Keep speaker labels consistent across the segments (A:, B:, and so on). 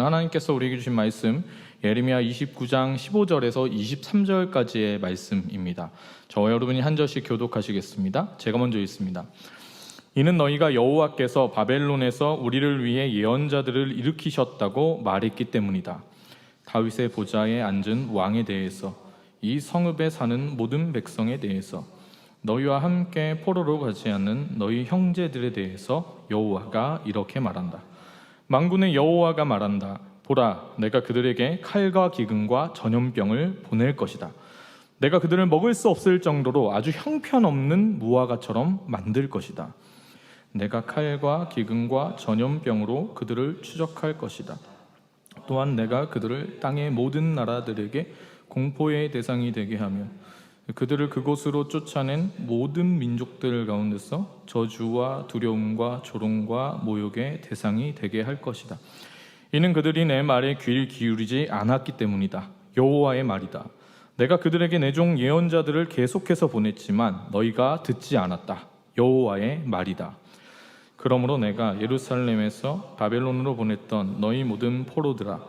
A: 오늘 하나님께서 우리에게 주신 말씀 예레미야 29장 15절에서 23절까지의 말씀입니다. 저와 여러분이 한 절씩 교독하시겠습니다. 제가 먼저 읽습니다. 이는 너희가 여호와께서 바벨론에서 우리를 위해 예언자들을 일으키셨다고 말했기 때문이다. 다윗의 보좌에 앉은 왕에 대해서, 이 성읍에 사는 모든 백성에 대해서, 너희와 함께 포로로 가지 않는 너희 형제들에 대해서 여호와가 이렇게 말한다. 만군의 여호와가 말한다. 보라, 내가 그들에게 칼과 기근과 전염병을 보낼 것이다. 내가 그들을 먹을 수 없을 정도로 아주 형편없는 무화과처럼 만들 것이다. 내가 칼과 기근과 전염병으로 그들을 추적할 것이다. 또한 내가 그들을 땅의 모든 나라들에게 공포의 대상이 되게 하며 그들을 그곳으로 쫓아낸 모든 민족들 가운데서 저주와 두려움과 조롱과 모욕의 대상이 되게 할 것이다. 이는 그들이 내 말에 귀를 기울이지 않았기 때문이다. 여호와의 말이다. 내가 그들에게 내 종 예언자들을 계속해서 보냈지만 너희가 듣지 않았다. 여호와의 말이다. 그러므로 내가 예루살렘에서 바벨론으로 보냈던 너희 모든 포로들아,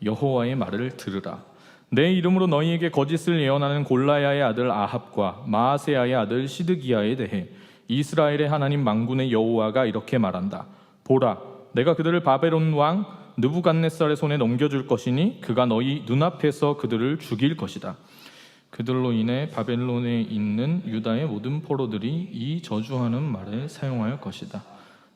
A: 여호와의 말을 들으라. 내 이름으로 너희에게 거짓을 예언하는 골라야의 아들 아합과 마아세야의 아들 시드기야에 대해 이스라엘의 하나님 만군의 여호와가 이렇게 말한다. 보라, 내가 그들을 바벨론 왕 느부갓네살의 손에 넘겨줄 것이니 그가 너희 눈앞에서 그들을 죽일 것이다. 그들로 인해 바벨론에 있는 유다의 모든 포로들이 이 저주하는 말을 사용할 것이다.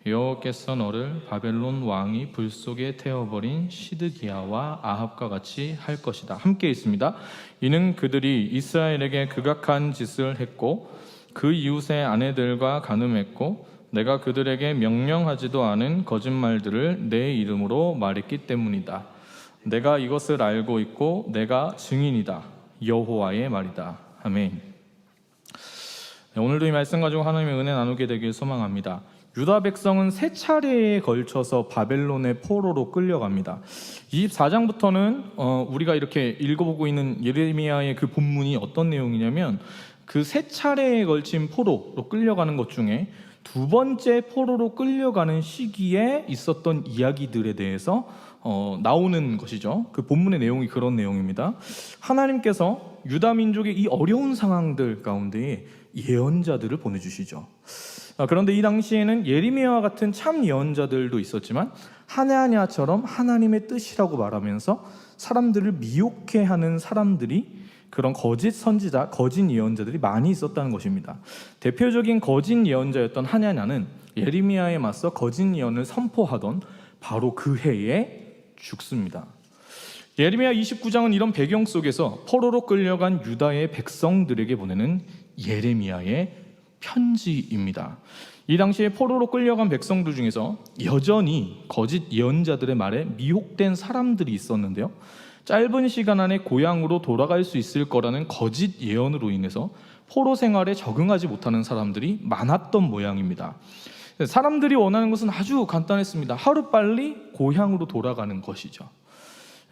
A: 여호와께서 너를 바벨론 왕이 불 속에 태워버린 시드기야와 아합과 같이 할 것이다. 함께 있습니다. 이는 그들이 이스라엘에게 극악한 짓을 했고 그 이웃의 아내들과 간음했고 내가 그들에게 명령하지도 않은 거짓말들을 내 이름으로 말했기 때문이다. 내가 이것을 알고 있고 내가 증인이다. 여호와의 말이다. 아멘. 오늘도 이 말씀 가지고 하나님의 은혜 나누게 되길 소망합니다. 유다 백성은 세 차례에 걸쳐서 바벨론의 포로로 끌려갑니다. 24장부터는 우리가 이렇게 읽어보고 있는 예레미야의 그 본문이 어떤 내용이냐면 그 세 차례에 걸친 포로로 끌려가는 것 중에 두 번째 포로로 끌려가는 시기에 있었던 이야기들에 대해서 나오는 것이죠. 그 본문의 내용이 그런 내용입니다. 하나님께서 유다 민족의 이 어려운 상황들 가운데 예언자들을 보내주시죠. 그런데 이 당시에는 예레미야와 같은 참 예언자들도 있었지만 하나냐처럼 하나님의 뜻이라고 말하면서 사람들을 미혹해하는 사람들이, 그런 거짓 선지자, 거짓 예언자들이 많이 있었다는 것입니다. 대표적인 거짓 예언자였던 하냐냐는 예레미야에 맞서 거짓 예언을 선포하던 바로 그 해에 죽습니다. 예레미야 29장은 이런 배경 속에서 포로로 끌려간 유다의 백성들에게 보내는 예레미야의 편지입니다. 이 당시에 포로로 끌려간 백성들 중에서 여전히 거짓 예언자들의 말에 미혹된 사람들이 있었는데요, 짧은 시간 안에 고향으로 돌아갈 수 있을 거라는 거짓 예언으로 인해서 포로 생활에 적응하지 못하는 사람들이 많았던 모양입니다. 사람들이 원하는 것은 아주 간단했습니다. 하루빨리 고향으로 돌아가는 것이죠.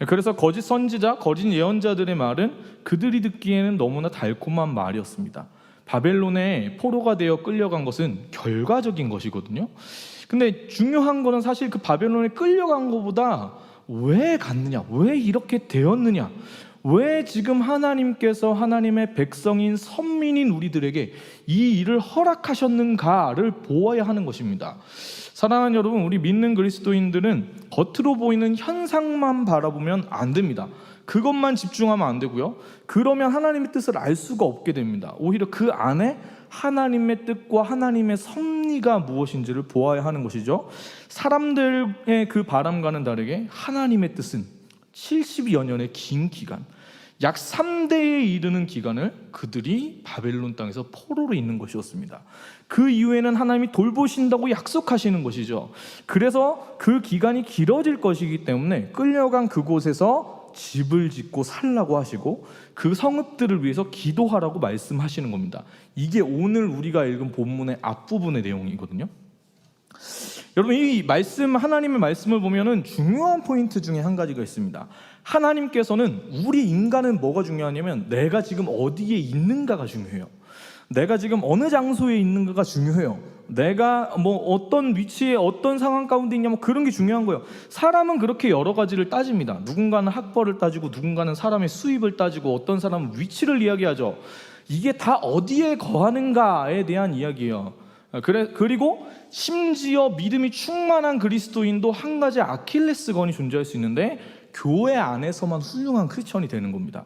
A: 그래서 거짓 선지자, 거짓 예언자들의 말은 그들이 듣기에는 너무나 달콤한 말이었습니다. 바벨론에 포로가 되어 끌려간 것은 결과적인 것이거든요. 근데 중요한 거는 사실 그 바벨론에 끌려간 것보다 왜 갔느냐, 왜 이렇게 되었느냐, 왜 지금 하나님께서 하나님의 백성인 선민인 우리들에게 이 일을 허락하셨는가를 보아야 하는 것입니다. 사랑하는 여러분, 우리 믿는 그리스도인들은 겉으로 보이는 현상만 바라보면 안 됩니다. 그것만 집중하면 안 되고요, 그러면 하나님의 뜻을 알 수가 없게 됩니다. 오히려 그 안에 하나님의 뜻과 하나님의 섭리가 무엇인지를 보아야 하는 것이죠. 사람들의 그 바람과는 다르게 하나님의 뜻은 70여 년의 긴 기간, 약 3대에 이르는 기간을 그들이 바벨론 땅에서 포로로 있는 것이었습니다. 그 이후에는 하나님이 돌보신다고 약속하시는 것이죠. 그래서 그 기간이 길어질 것이기 때문에 끌려간 그곳에서 집을 짓고 살라고 하시고 그 성읍들을 위해서 기도하라고 말씀하시는 겁니다. 이게 오늘 우리가 읽은 본문의 앞부분의 내용이거든요. 여러분, 이 말씀, 하나님의 말씀을 보면은 중요한 포인트 중에 한 가지가 있습니다. 하나님께서는, 우리 인간은 뭐가 중요하냐면 내가 지금 어디에 있는가가 중요해요. 내가 지금 어느 장소에 있는가가 중요해요. 내가 뭐 어떤 위치에 어떤 상황 가운데 있냐 뭐 그런 게 중요한 거예요. 사람은 그렇게 여러 가지를 따집니다. 누군가는 학벌을 따지고 누군가는 사람의 수입을 따지고 어떤 사람은 위치를 이야기하죠. 이게 다 어디에 거하는가에 대한 이야기예요. 그리고 심지어 믿음이 충만한 그리스도인도 한 가지 아킬레스건이 존재할 수 있는데 교회 안에서만 훌륭한 크리스천이 되는 겁니다.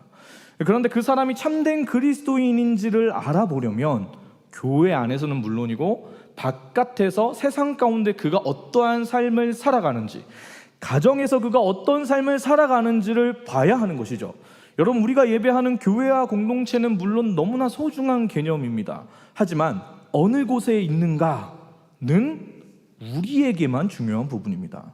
A: 그런데 그 사람이 참된 그리스도인인지를 알아보려면 교회 안에서는 물론이고 바깥에서 세상 가운데 그가 어떠한 삶을 살아가는지, 가정에서 그가 어떤 삶을 살아가는지를 봐야 하는 것이죠. 여러분, 우리가 예배하는 교회와 공동체는 물론 너무나 소중한 개념입니다. 하지만 어느 곳에 있는가는 우리에게만 중요한 부분입니다.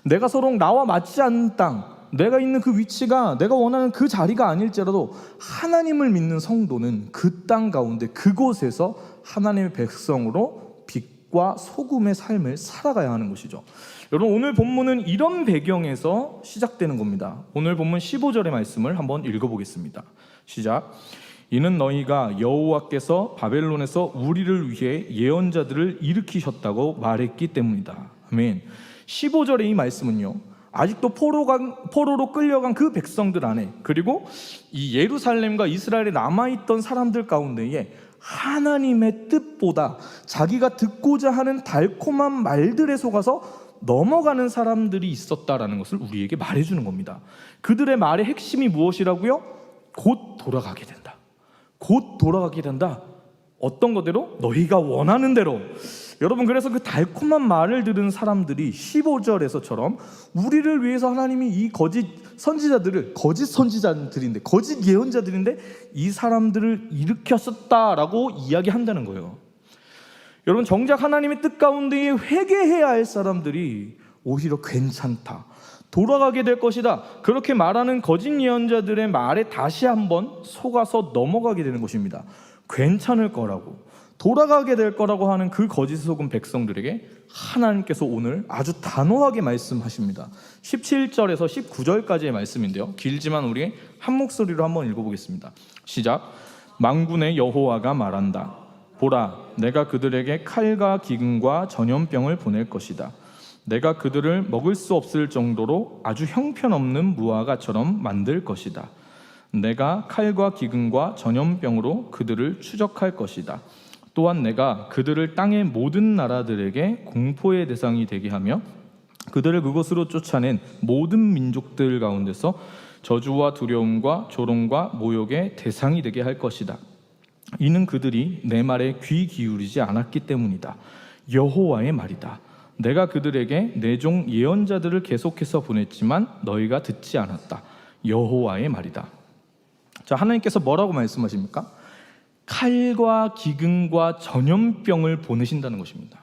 A: 내가 서로 나와 맞지 않는 땅, 내가 있는 그 위치가 내가 원하는 그 자리가 아닐지라도 하나님을 믿는 성도는 그 땅 가운데 그곳에서 하나님의 백성으로 빛과 소금의 삶을 살아가야 하는 것이죠. 여러분, 오늘 본문은 이런 배경에서 시작되는 겁니다. 오늘 본문 15절의 말씀을 한번 읽어보겠습니다. 시작. 이는 너희가 여호와께서 바벨론에서 우리를 위해 예언자들을 일으키셨다고 말했기 때문이다. 아멘. 15절의 이 말씀은요, 아직도 포로로 끌려간 그 백성들 안에, 그리고 이 예루살렘과 이스라엘에 남아있던 사람들 가운데에 하나님의 뜻보다 자기가 듣고자 하는 달콤한 말들에 속아서 넘어가는 사람들이 있었다라는 것을 우리에게 말해주는 겁니다. 그들의 말의 핵심이 무엇이라고요? 곧 돌아가게 된다. 곧 돌아가게 된다. 어떤 거대로? 너희가 원하는 대로. 여러분, 그래서 그 달콤한 말을 들은 사람들이 15절에서처럼 우리를 위해서 하나님이 이 거짓 선지자들을, 거짓 선지자들인데, 거짓 예언자들인데 이 사람들을 일으켰었다라고 이야기한다는 거예요. 여러분, 정작 하나님의 뜻 가운데에 회개해야 할 사람들이 오히려 괜찮다, 돌아가게 될 것이다, 그렇게 말하는 거짓 예언자들의 말에 다시 한번 속아서 넘어가게 되는 것입니다. 괜찮을 거라고, 돌아가게 될 거라고 하는 그 거짓에 속은 백성들에게 하나님께서 오늘 아주 단호하게 말씀하십니다. 17절에서 19절까지의 말씀인데요, 길지만 우리 한 목소리로 한번 읽어보겠습니다. 시작. 만군의 여호와가 말한다. 보라, 내가 그들에게 칼과 기근과 전염병을 보낼 것이다. 내가 그들을 먹을 수 없을 정도로 아주 형편없는 무화과처럼 만들 것이다. 내가 칼과 기근과 전염병으로 그들을 추적할 것이다. 또한 내가 그들을 땅의 모든 나라들에게 공포의 대상이 되게 하며 그들을 그곳으로 쫓아낸 모든 민족들 가운데서 저주와 두려움과 조롱과 모욕의 대상이 되게 할 것이다. 이는 그들이 내 말에 귀 기울이지 않았기 때문이다. 여호와의 말이다. 내가 그들에게 내 종 예언자들을 계속해서 보냈지만 너희가 듣지 않았다. 여호와의 말이다. 자, 하나님께서 뭐라고 말씀하십니까? 칼과 기근과 전염병을 보내신다는 것입니다.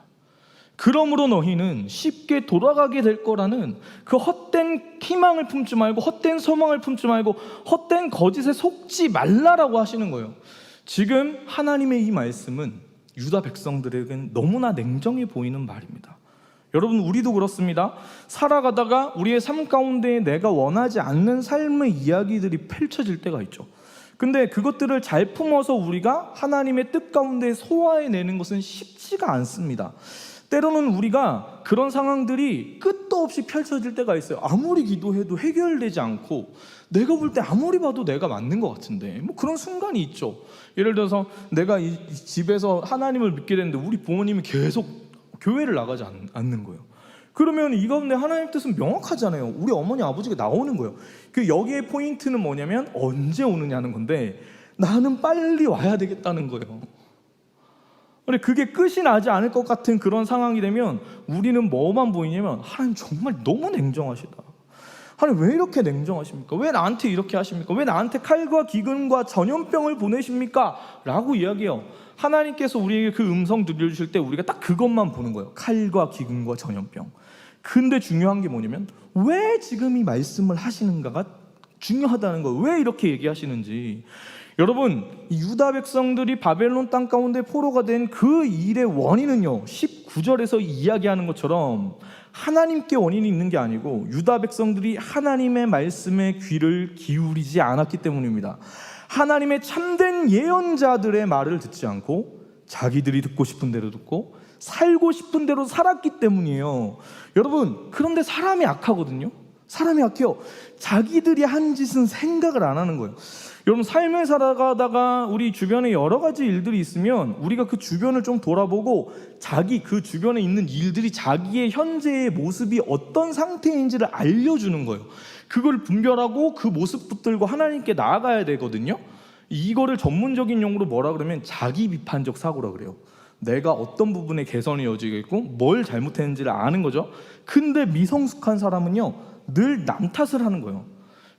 A: 그러므로 너희는 쉽게 돌아가게 될 거라는 그 헛된 희망을 품지 말고, 헛된 소망을 품지 말고, 헛된 거짓에 속지 말라라고 하시는 거예요. 지금 하나님의 이 말씀은 유다 백성들에겐 너무나 냉정해 보이는 말입니다. 여러분, 우리도 그렇습니다. 살아가다가 우리의 삶 가운데 내가 원하지 않는 삶의 이야기들이 펼쳐질 때가 있죠. 근데 그것들을 잘 품어서 우리가 하나님의 뜻 가운데 소화해내는 것은 쉽지가 않습니다. 때로는 우리가 그런 상황들이 끝도 없이 펼쳐질 때가 있어요. 아무리 기도해도 해결되지 않고, 내가 볼 때 아무리 봐도 내가 맞는 것 같은데, 뭐 그런 순간이 있죠. 예를 들어서 내가 이 집에서 하나님을 믿게 됐는데 우리 부모님이 계속 교회를 나가지 않는 거예요. 그러면 이 가운데 하나님의 뜻은 명확하잖아요. 우리 어머니 아버지가 나오는 거예요. 그 여기에 포인트는 뭐냐면 언제 오느냐는 건데, 나는 빨리 와야 되겠다는 거예요. 근데 그게 끝이 나지 않을 것 같은 그런 상황이 되면 우리는 뭐만 보이냐면, 하나님 정말 너무 냉정하시다. 하나님 왜 이렇게 냉정하십니까? 왜 나한테 이렇게 하십니까? 왜 나한테 칼과 기근과 전염병을 보내십니까? 라고 이야기해요. 하나님께서 우리에게 그 음성 들려주실 때 우리가 딱 그것만 보는 거예요. 칼과 기근과 전염병. 근데 중요한 게 뭐냐면, 왜 지금 이 말씀을 하시는가가 중요하다는 거예요. 왜 이렇게 얘기하시는지. 여러분, 유다 백성들이 바벨론 땅 가운데 포로가 된 그 일의 원인은요, 19절에서 이야기하는 것처럼 하나님께 원인이 있는 게 아니고 유다 백성들이 하나님의 말씀에 귀를 기울이지 않았기 때문입니다. 하나님의 참된 예언자들의 말을 듣지 않고 자기들이 듣고 싶은 대로 듣고 살고 싶은 대로 살았기 때문이에요. 여러분, 그런데 사람이 악하거든요. 사람이 악해요. 자기들이 한 짓은 생각을 안 하는 거예요. 여러분, 삶을 살아가다가 우리 주변에 여러 가지 일들이 있으면 우리가 그 주변을 좀 돌아보고 그 주변에 있는 일들이 자기의 현재의 모습이 어떤 상태인지를 알려주는 거예요. 그걸 분별하고 그 모습 붙들고 하나님께 나아가야 되거든요. 이거를 전문적인 용어로 뭐라 그러면 자기 비판적 사고라 그래요. 내가 어떤 부분에 개선의 여지가 있고 뭘 잘못했는지를 아는 거죠. 근데 미성숙한 사람은요, 늘 남 탓을 하는 거예요.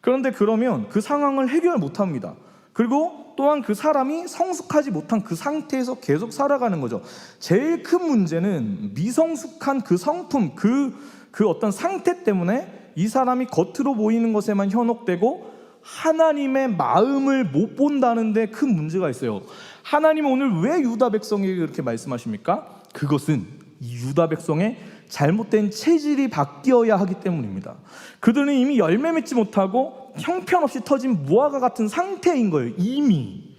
A: 그런데 그러면 그 상황을 해결 못합니다. 그리고 또한 그 사람이 성숙하지 못한 그 상태에서 계속 살아가는 거죠. 제일 큰 문제는 미성숙한 그 성품, 그 어떤 상태 때문에 이 사람이 겉으로 보이는 것에만 현혹되고 하나님의 마음을 못 본다는 데 큰 문제가 있어요. 하나님은 오늘 왜 유다 백성에게 그렇게 말씀하십니까? 그것은 이 유다 백성의 잘못된 체질이 바뀌어야 하기 때문입니다. 그들은 이미 열매 맺지 못하고 형편없이 터진 무화과 같은 상태인 거예요. 이미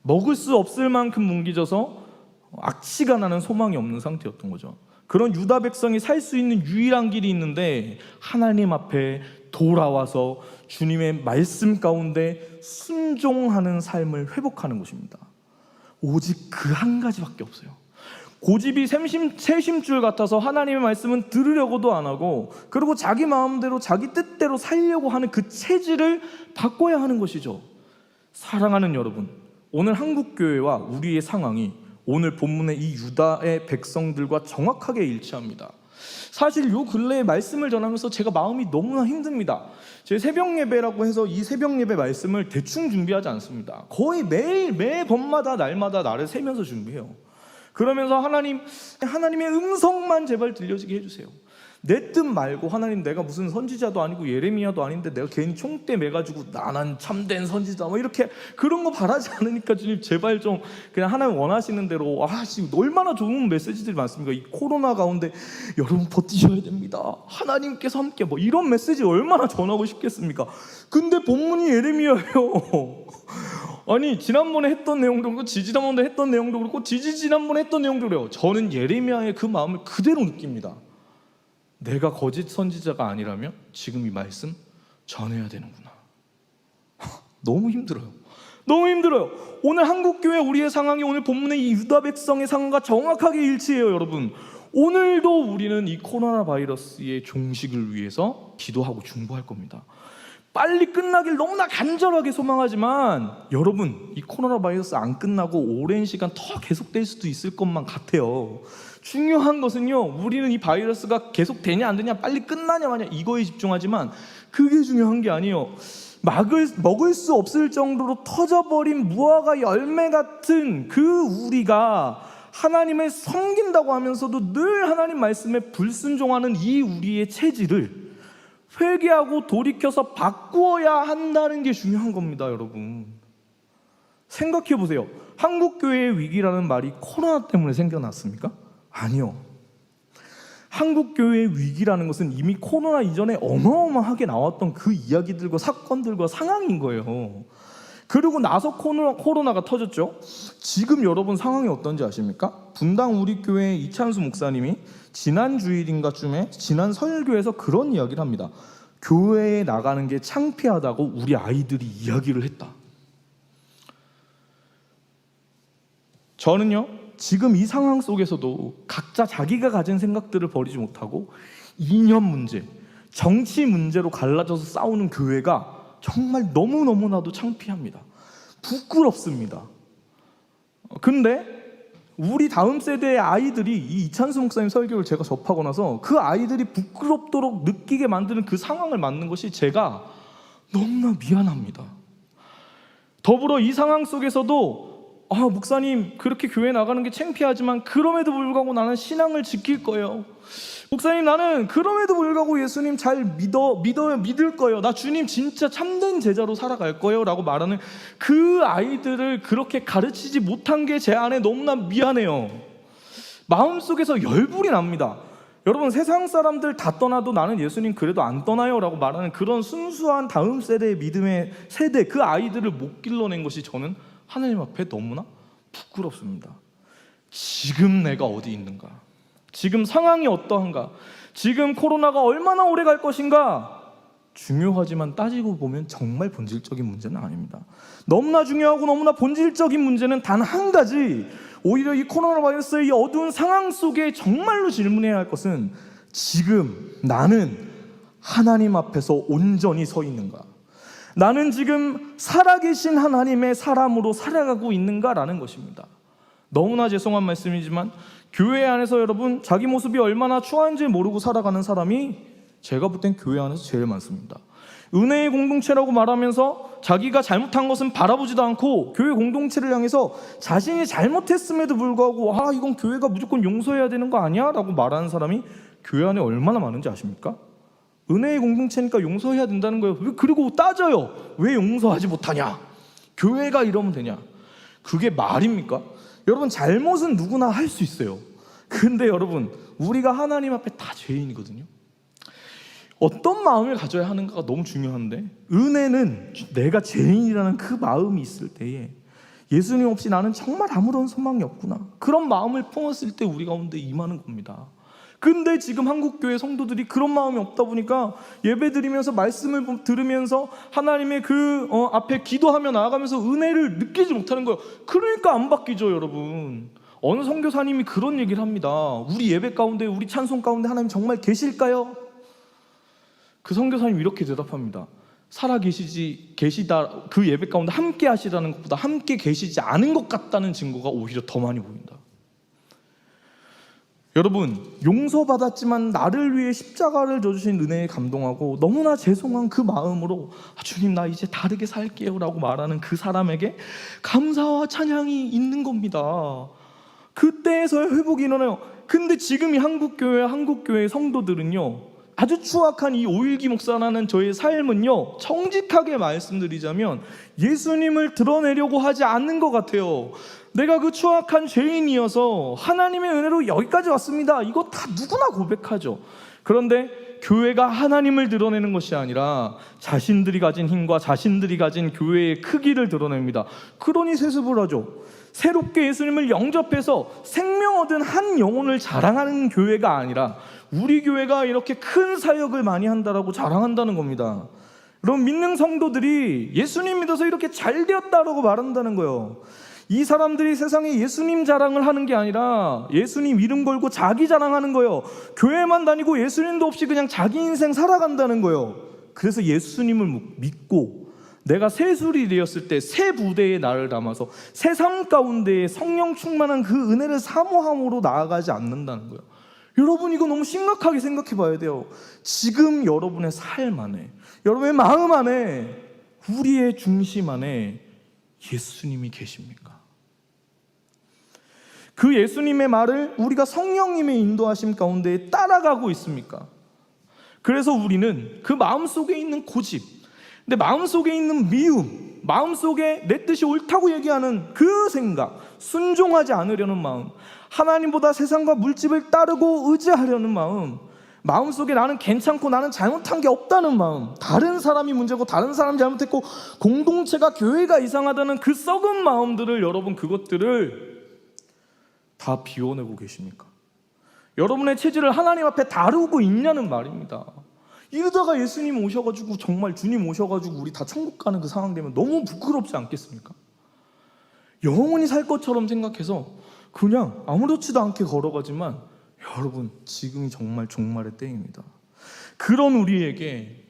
A: 먹을 수 없을 만큼 뭉개져서 악취가 나는 소망이 없는 상태였던 거죠. 그런 유다 백성이 살 수 있는 유일한 길이 있는데 하나님 앞에 돌아와서 주님의 말씀 가운데 순종하는 삶을 회복하는 것입니다. 오직 그 한 가지밖에 없어요. 고집이 새심줄 같아서 하나님의 말씀은 들으려고도 안 하고, 그리고 자기 마음대로 자기 뜻대로 살려고 하는 그 체질을 바꿔야 하는 것이죠. 사랑하는 여러분, 오늘 한국교회와 우리의 상황이 오늘 본문의 이 유다의 백성들과 정확하게 일치합니다. 사실 요 근래에 말씀을 전하면서 제가 마음이 너무나 힘듭니다. 제 새벽 예배라고 해서 이 새벽 예배 말씀을 대충 준비하지 않습니다. 거의 매번마다 날마다 나를 세면서 준비해요. 그러면서 하나님의 음성만 제발 들려지게 해주세요. 내 뜻 말고, 하나님, 내가 무슨 선지자도 아니고 예레미야도 아닌데 내가 괜히 총대 매가지고 나는 참된 선지자 뭐 이렇게 그런 거 바라지 않으니까 주님 제발 좀 그냥 하나님 원하시는 대로. 지금 얼마나 좋은 메시지들이 많습니까? 이 코로나 가운데 여러분 버티셔야 됩니다, 하나님께서 함께, 뭐 이런 메시지 얼마나 전하고 싶겠습니까? 근데 본문이 예레미야예요. 아니, 지난번에 했던 내용도 그렇고 지지난번에 했던 내용도 그렇고 지지난번에 했던 내용도 그래요. 저는 예레미야의 그 마음을 그대로 느낍니다. 내가 거짓 선지자가 아니라면 지금 이 말씀 전해야 되는구나. 너무 힘들어요. 너무 힘들어요. 오늘 한국교회 우리의 상황이 오늘 본문의 이 유다 백성의 상황과 정확하게 일치해요. 여러분, 오늘도 우리는 이 코로나 바이러스의 종식을 위해서 기도하고 중보할 겁니다. 빨리 끝나길 너무나 간절하게 소망하지만 여러분, 이 코로나 바이러스 안 끝나고 오랜 시간 더 계속될 수도 있을 것만 같아요. 중요한 것은요, 우리는 이 바이러스가 계속되냐 안 되냐, 빨리 끝나냐 마냐 이거에 집중하지만 그게 중요한 게 아니에요. 먹을 수 없을 정도로 터져버린 무화과 열매 같은 그 우리가 하나님을 섬긴다고 하면서도 늘 하나님 말씀에 불순종하는 이 우리의 체질을 회개하고 돌이켜서 바꾸어야 한다는 게 중요한 겁니다. 여러분, 생각해 보세요. 한국교회의 위기라는 말이 코로나 때문에 생겨났습니까? 아니요. 한국교회의 위기라는 것은 이미 코로나 이전에 어마어마하게 나왔던 그 이야기들과 사건들과 상황인 거예요. 그리고 나서 코로나가 터졌죠. 지금 여러분 상황이 어떤지 아십니까? 분당 우리 교회 이찬수 목사님이 지난 주일인가쯤에 지난 설교에서 그런 이야기를 합니다. 교회에 나가는 게 창피하다고 우리 아이들이 이야기를 했다. 저는요, 지금 이 상황 속에서도 각자 자기가 가진 생각들을 버리지 못하고 이념 문제, 정치 문제로 갈라져서 싸우는 교회가 정말 너무너무나도 창피합니다. 부끄럽습니다. 근데 우리 다음 세대의 아이들이 이 이찬수 목사님 설교를 제가 접하고 나서 그 아이들이 부끄럽도록 느끼게 만드는 그 상황을 맞는 것이 제가 너무나 미안합니다. 더불어 이 상황 속에서도 목사님, 그렇게 교회 나가는 게 창피하지만 그럼에도 불구하고 나는 신앙을 지킬 거예요. 목사님, 나는 그럼에도 불구하고 예수님 잘 믿을 거예요. 나 주님 진짜 참된 제자로 살아갈 거예요 라고 말하는 그 아이들을 그렇게 가르치지 못한 게 제 안에 너무나 미안해요. 마음속에서 열불이 납니다. 여러분, 세상 사람들 다 떠나도 나는 예수님 그래도 안 떠나요 라고 말하는 그런 순수한 다음 세대의 믿음의 세대, 그 아이들을 못 길러낸 것이 저는 하나님 앞에 너무나 부끄럽습니다. 지금 내가 어디 있는가? 지금 상황이 어떠한가? 지금 코로나가 얼마나 오래 갈 것인가? 중요하지만 따지고 보면 정말 본질적인 문제는 아닙니다. 너무나 중요하고 너무나 본질적인 문제는 단 한 가지, 오히려 이 코로나 바이러스의 이 어두운 상황 속에 정말로 질문해야 할 것은 지금 나는 하나님 앞에서 온전히 서 있는가? 나는 지금 살아계신 하나님의 사람으로 살아가고 있는가라는 것입니다. 너무나 죄송한 말씀이지만 교회 안에서 여러분 자기 모습이 얼마나 추한지 모르고 살아가는 사람이 제가 볼 땐 교회 안에서 제일 많습니다. 은혜의 공동체라고 말하면서 자기가 잘못한 것은 바라보지도 않고 교회 공동체를 향해서 자신이 잘못했음에도 불구하고 이건 교회가 무조건 용서해야 되는 거 아니야? 라고 말하는 사람이 교회 안에 얼마나 많은지 아십니까? 은혜의 공동체니까 용서해야 된다는 거예요. 그리고 따져요. 왜 용서하지 못하냐? 교회가 이러면 되냐? 그게 말입니까? 여러분, 잘못은 누구나 할 수 있어요. 근데 여러분, 우리가 하나님 앞에 다 죄인이거든요. 어떤 마음을 가져야 하는가가 너무 중요한데, 은혜는 내가 죄인이라는 그 마음이 있을 때에 예수님 없이 나는 정말 아무런 소망이 없구나, 그런 마음을 품었을 때 우리 가운데 임하는 겁니다. 근데 지금 한국교회 성도들이 그런 마음이 없다 보니까 예배 드리면서 말씀을 들으면서 하나님의 그 앞에 기도하며 나아가면서 은혜를 느끼지 못하는 거예요. 그러니까 안 바뀌죠, 여러분. 어느 선교사님이 그런 얘기를 합니다. 우리 예배 가운데, 우리 찬송 가운데 하나님 정말 계실까요? 그 선교사님이 이렇게 대답합니다. 계시다, 그 예배 가운데 함께 하시다는 것보다 함께 계시지 않은 것 같다는 증거가 오히려 더 많이 보인다. 여러분, 용서받았지만 나를 위해 십자가를 져주신 은혜에 감동하고 너무나 죄송한 그 마음으로 주님 나 이제 다르게 살게요 라고 말하는 그 사람에게 감사와 찬양이 있는 겁니다. 그때에서야 회복이 일어나요. 근데 지금 이 한국교회 성도들은요, 아주 추악한 이 오일기 목사라는 저의 삶은요, 정직하게 말씀드리자면 예수님을 드러내려고 하지 않는 것 같아요. 내가 그 추악한 죄인이어서 하나님의 은혜로 여기까지 왔습니다, 이거 다 누구나 고백하죠. 그런데 교회가 하나님을 드러내는 것이 아니라 자신들이 가진 힘과 자신들이 가진 교회의 크기를 드러냅니다. 그러니 세습을 하죠. 새롭게 예수님을 영접해서 생명 얻은 한 영혼을 자랑하는 교회가 아니라 우리 교회가 이렇게 큰 사역을 많이 한다라고 자랑한다는 겁니다. 그럼 믿는 성도들이 예수님 믿어서 이렇게 잘 되었다라고 말한다는 거예요. 이 사람들이 세상에 예수님 자랑을 하는 게 아니라 예수님 이름 걸고 자기 자랑하는 거예요. 교회만 다니고 예수님도 없이 그냥 자기 인생 살아간다는 거예요. 그래서 예수님을 믿고 내가 새술이 되었을 때 새 부대에 나를 담아서 새 삶 가운데에 성령 충만한 그 은혜를 사모함으로 나아가지 않는다는 거예요. 여러분, 이거 너무 심각하게 생각해 봐야 돼요. 지금 여러분의 삶 안에, 여러분의 마음 안에, 우리의 중심 안에 예수님이 계십니까? 그 예수님의 말을 우리가 성령님의 인도하심 가운데 따라가고 있습니까? 그래서 우리는 그 마음속에 있는 고집, 내 마음속에 있는 미움, 마음속에 내 뜻이 옳다고 얘기하는 그 생각, 순종하지 않으려는 마음, 하나님보다 세상과 물집을 따르고 의지하려는 마음, 마음속에 나는 괜찮고 나는 잘못한 게 없다는 마음, 다른 사람이 문제고 다른 사람이 잘못했고 공동체가, 교회가 이상하다는 그 썩은 마음들을, 여러분 그것들을 다 비워내고 계십니까? 여러분의 체질을 하나님 앞에 다루고 있냐는 말입니다. 이러다가 예수님 오셔가지고, 정말 주님 오셔가지고 우리 다 천국 가는 그 상황 되면 너무 부끄럽지 않겠습니까? 영원히 살 것처럼 생각해서 그냥 아무렇지도 않게 걸어가지만, 여러분 지금이 정말 종말의 때입니다. 그런 우리에게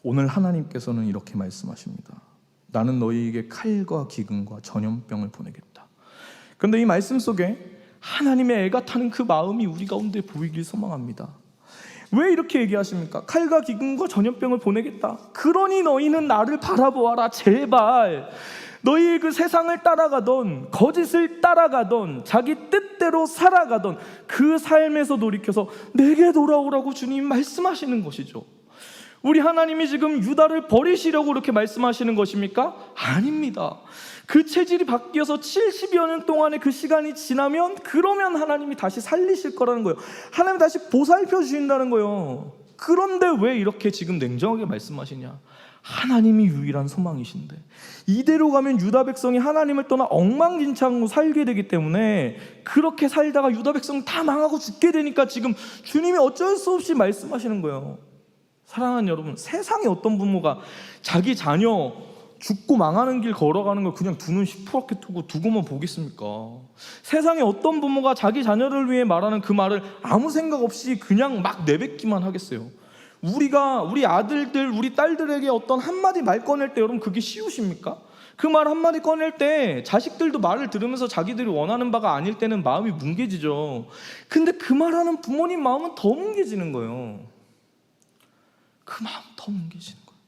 A: 오늘 하나님께서는 이렇게 말씀하십니다. 나는 너희에게 칼과 기근과 전염병을 보내겠다. 그런데 이 말씀 속에 하나님의 애가 타는 그 마음이 우리 가운데 보이길 소망합니다. 왜 이렇게 얘기하십니까? 칼과 기근과 전염병을 보내겠다. 그러니 너희는 나를 바라보아라. 제발 너희의 그 세상을 따라가던, 거짓을 따라가던, 자기 뜻대로 살아가던 그 삶에서 돌이켜서 내게 돌아오라고 주님 말씀하시는 것이죠. 우리 하나님이 지금 유다를 버리시려고 그렇게 말씀하시는 것입니까? 아닙니다. 그 체질이 바뀌어서 70여 년 동안의 그 시간이 지나면, 그러면 하나님이 다시 살리실 거라는 거예요. 하나님이 다시 보살펴 주신다는 거예요. 그런데 왜 이렇게 지금 냉정하게 말씀하시냐? 하나님이 유일한 소망이신데 이대로 가면 유다 백성이 하나님을 떠나 엉망진창으로 살게 되기 때문에 그렇게 살다가 유다 백성 다 망하고 죽게 되니까 지금 주님이 어쩔 수 없이 말씀하시는 거예요. 사랑하는 여러분, 세상에 어떤 부모가 자기 자녀 죽고 망하는 길 걸어가는 걸 그냥 두 눈 시퍼렇게 뜨고 두고만 보겠습니까? 세상에 어떤 부모가 자기 자녀를 위해 말하는 그 말을 아무 생각 없이 그냥 막 내뱉기만 하겠어요? 우리 아들들, 우리 딸들에게 어떤 한마디 말 꺼낼 때 여러분 그게 쉬우십니까? 그 말 한마디 꺼낼 때 자식들도 말을 들으면서 자기들이 원하는 바가 아닐 때는 마음이 뭉개지죠. 근데 그 말하는 부모님 마음은 더 뭉개지는 거예요. 그 마음 더 뭉개지는 거예요.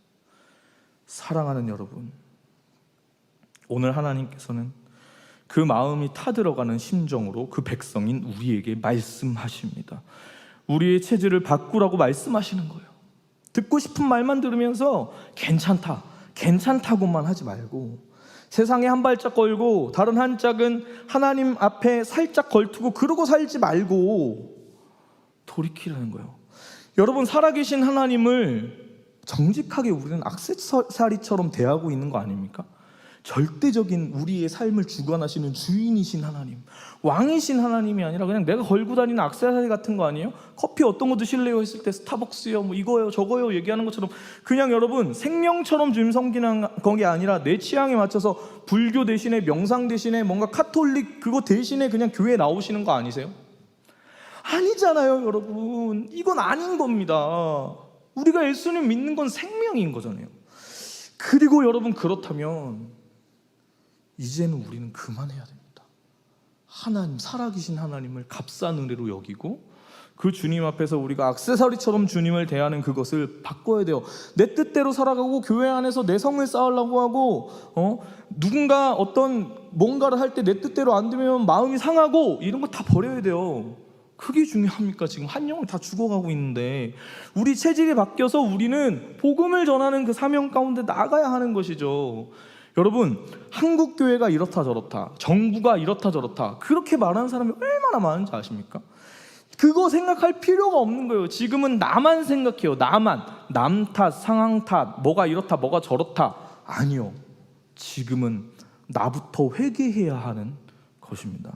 A: 사랑하는 여러분, 오늘 하나님께서는 그 마음이 타들어가는 심정으로 그 백성인 우리에게 말씀하십니다. 우리의 체질을 바꾸라고 말씀하시는 거예요. 듣고 싶은 말만 들으면서 괜찮다고만 하지 말고 세상에 한 발짝 걸고 다른 한 짝은 하나님 앞에 살짝 걸투고 그러고 살지 말고 돌이키라는 거예요. 여러분, 살아계신 하나님을 정직하게 우리는 액세서리처럼 대하고 있는 거 아닙니까? 절대적인 우리의 삶을 주관하시는 주인이신 하나님, 왕이신 하나님이 아니라 그냥 내가 걸고 다니는 액세서리 같은 거 아니에요? 커피 어떤 거 드실래요? 했을 때 스타벅스요, 뭐 이거요 저거요 얘기하는 것처럼 그냥 여러분 생명처럼 주님 섬기는 게 아니라 내 취향에 맞춰서 불교 대신에 명상 대신에 뭔가 카톨릭 그거 대신에 그냥 교회에 나오시는 거 아니세요? 아니잖아요 여러분. 이건 아닌 겁니다. 우리가 예수님 믿는 건 생명인 거잖아요. 그리고 여러분, 그렇다면 이제는 우리는 그만해야 됩니다. 하나님, 살아계신 하나님을 값싼 은혜로 여기고 그 주님 앞에서 우리가 액세서리처럼 주님을 대하는 그것을 바꿔야 돼요. 내 뜻대로 살아가고 교회 안에서 내 성을 쌓으려고 하고 누군가 어떤 뭔가를 할 때 내 뜻대로 안 되면 마음이 상하고 이런 거 다 버려야 돼요. 그게 중요합니까? 지금 한 영을 다 죽어가고 있는데 우리 체질이 바뀌어서 우리는 복음을 전하는 그 사명 가운데 나가야 하는 것이죠. 여러분, 한국 교회가 이렇다 저렇다, 정부가 이렇다 저렇다 그렇게 말하는 사람이 얼마나 많은지 아십니까? 그거 생각할 필요가 없는 거예요. 지금은 나만 생각해요. 남 탓, 상황 탓, 뭐가 이렇다 뭐가 저렇다. 아니요, 지금은 나부터 회개해야 하는 것입니다.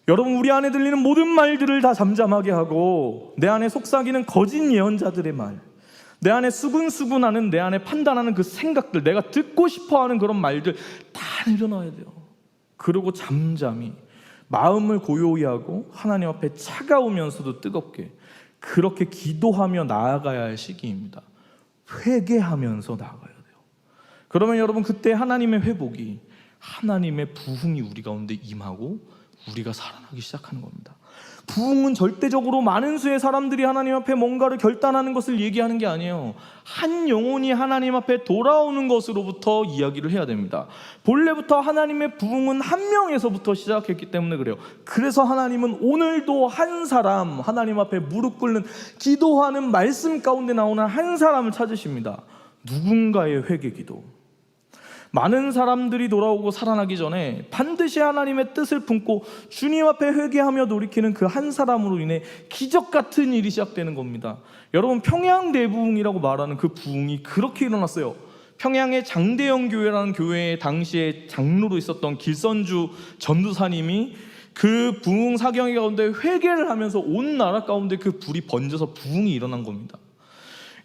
A: 여러분, 우리 안에 들리는 모든 말들을 다 잠잠하게 하고 내 안에 속삭이는 거짓 예언자들의 말, 내 안에 수근수근하는, 내 안에 판단하는 그 생각들, 내가 듣고 싶어하는 그런 말들 다 내려놔야 돼요. 그리고 잠잠히 마음을 고요히 하고 하나님 앞에 차가우면서도 뜨겁게 그렇게 기도하며 나아가야 할 시기입니다. 회개하면서 나아가야 돼요. 그러면 여러분, 그때 하나님의 회복이, 하나님의 부흥이 우리 가운데 임하고 우리가 살아나기 시작하는 겁니다. 부흥은 절대적으로 많은 수의 사람들이 하나님 앞에 뭔가를 결단하는 것을 얘기하는 게 아니에요. 한 영혼이 하나님 앞에 돌아오는 것으로부터 이야기를 해야 됩니다. 본래부터 하나님의 부흥은 한 명에서부터 시작했기 때문에 그래요. 그래서 하나님은 오늘도 한 사람, 하나님 앞에 무릎 꿇는, 기도하는 말씀 가운데 나오는 한 사람을 찾으십니다. 누군가의 회개 기도. 많은 사람들이 돌아오고 살아나기 전에 반드시 하나님의 뜻을 품고 주님 앞에 회개하며 돌이키는 그 한 사람으로 인해 기적 같은 일이 시작되는 겁니다. 여러분, 평양 대부흥이라고 말하는 그 부흥이 그렇게 일어났어요. 평양의 장대영 교회라는 교회에 당시에 장로로 있었던 길선주 전도사님이 그 부흥 사경의 가운데 회개를 하면서 온 나라 가운데 그 불이 번져서 부흥이 일어난 겁니다.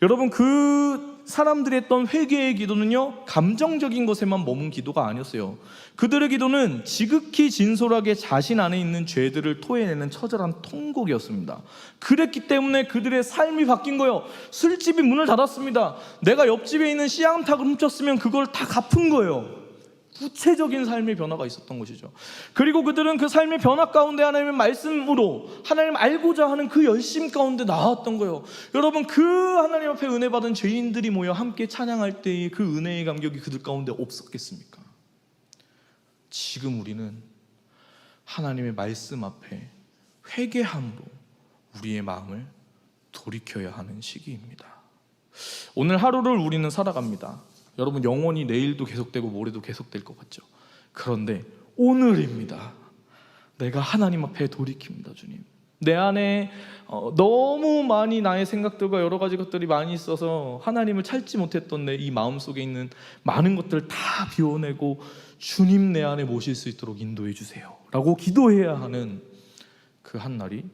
A: 여러분, 그 사람들이 했던 회개의 기도는요, 감정적인 것에만 머문 기도가 아니었어요. 그들의 기도는 지극히 진솔하게 자신 안에 있는 죄들을 토해내는 처절한 통곡이었습니다. 그랬기 때문에 그들의 삶이 바뀐 거예요. 술집이 문을 닫았습니다. 내가 옆집에 있는 씨암탉을 훔쳤으면 그걸 다 갚은 거예요. 구체적인 삶의 변화가 있었던 것이죠. 그리고 그들은 그 삶의 변화 가운데 하나님의 말씀으로 하나님 알고자 하는 그 열심 가운데 나왔던 거예요. 여러분, 그 하나님 앞에 은혜 받은 죄인들이 모여 함께 찬양할 때의 그 은혜의 감격이 그들 가운데 없었겠습니까? 지금 우리는 하나님의 말씀 앞에 회개함으로 우리의 마음을 돌이켜야 하는 시기입니다. 오늘 하루를 우리는 살아갑니다. 여러분, 영원히 내일도 계속되고 모레도 계속될 것 같죠? 그런데 오늘입니다. 내가 하나님 앞에 돌이킵니다. 주님, 내 안에 너무 많이 나의 생각들과 여러 가지 것들이 많이 있어서 하나님을 찾지 못했던 내 이 마음속에 있는 많은 것들을 다 비워내고 주님 내 안에 모실 수 있도록 인도해 주세요 라고 기도해야 하는 그 한 날이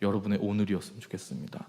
A: 여러분의 오늘이었으면 좋겠습니다.